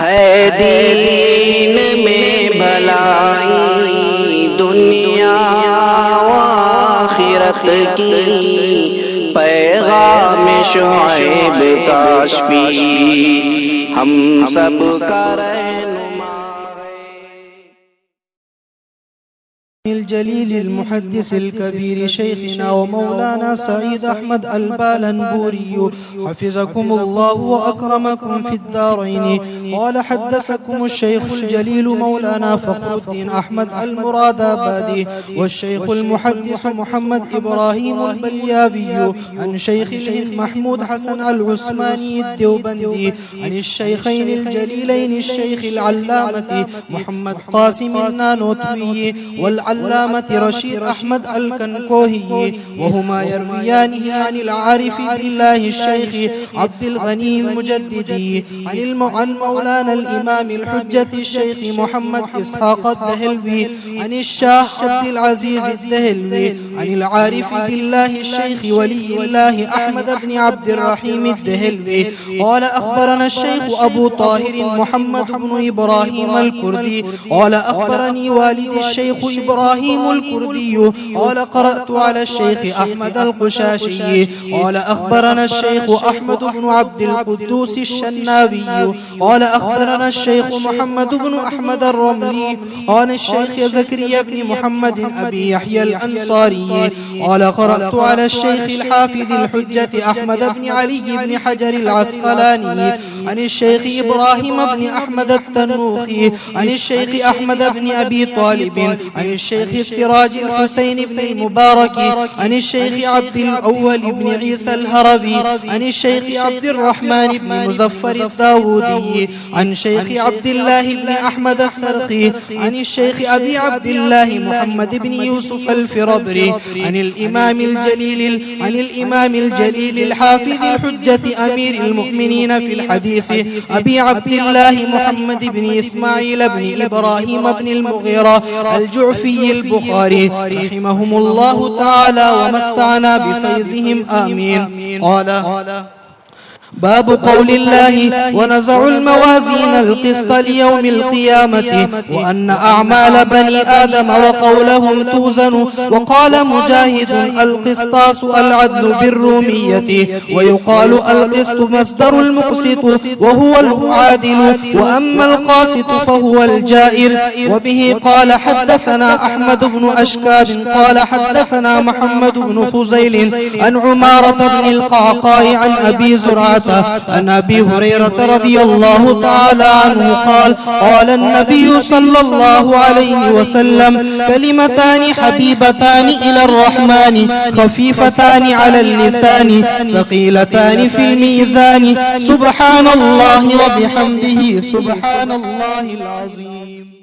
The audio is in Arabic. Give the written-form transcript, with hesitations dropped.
है दीन में भलाई दुनिया व आखिरत की, पैगाम शुएब काशफी हम सब का रहनुमा الجليل المحدث الكبير شيخنا ومولانا سعيد أحمد البالنبوري حفظكم الله وأكرمكم في الدارين. قال حدثكم الشيخ الجليل مولانا فخر الدين أحمد المرادابادي والشيخ المحدث محمد إبراهيم البليابي عن شيخ الهند محمود حسن العثماني الديوبندي عن الشيخين الجليلين الشيخ العلامة محمد قاسم النانوتبي والعلامة رشيد أحمد الكنكوهي، وهما يرويانه عن العارف بالله الشيخ عبد الغني المجددي عن مولانا الإمام الحجة الشيخ محمد إسحاق الدهلوي عن الشيخ عبد العزيز الدهلوي عن العارف بالله الشيخ ولي الله أحمد بن عبد الرحيم الدهلوي قال أخبرنا الشيخ أبو طاهر محمد بن إبراهيم الكردي قال أخبرني والد الشيخ إبراهيم الكردي قال قرأت على الشيخ أحمد القشاشي قال أخبرنا الشيخ أحمد بن عبد القدوس الشنابي قال أخبرنا الشيخ محمد بن أحمد الرملي عن الشيخ زكريا بن محمد أبي يحيى الأنصاري قال قرأت على الشيخ الحافظ الحجة أحمد بن علي بن حجر العسقلاني عن الشيخ إبراهيم بن أحمد التنوخي عن الشيخ أحمد بن أبي طالب عن الشيخ السراج الحسين بن المبارك عن الشيخ عبد الأول بن عيسى الهربي عن الشيخ عبد الرحمن بن مزفر الداودي عن شيخ عبد الله بن أحمد السرخي عن الشيخ أبي عبد الله محمد بن يوسف الفربري عن الإمام الجليل الحافظ الحجة أمير المؤمنين في الحديث أبي عبد الله محمد بن إسماعيل بن إبراهيم بن المغيرة الجعفي البخاري رحمهم الله تعالى ومتعنا بفيزهم آمين. قال باب قول الله ونزع الموازين القسط ليوم القيامة وأن أعمال بني آدم وقولهم توزن. وقال مجاهد القسطاس العدل بالرومية ويقال القسط مصدر المقسط وهو العادل وأما القاسط فهو الجائر. وبه قال حدثنا أحمد بن أشكاب قال حدثنا محمد بن فزيل عن عمارة بن القعقاع عن أبي زرعة عن أبي هريرة رضي الله تعالى عنه قال قال النبي صلى الله عليه وسلم كلمتان حبيبتان إلى الرحمن خفيفتان على اللسان ثقيلتان في الميزان سبحان الله وبحمده سبحان الله العظيم.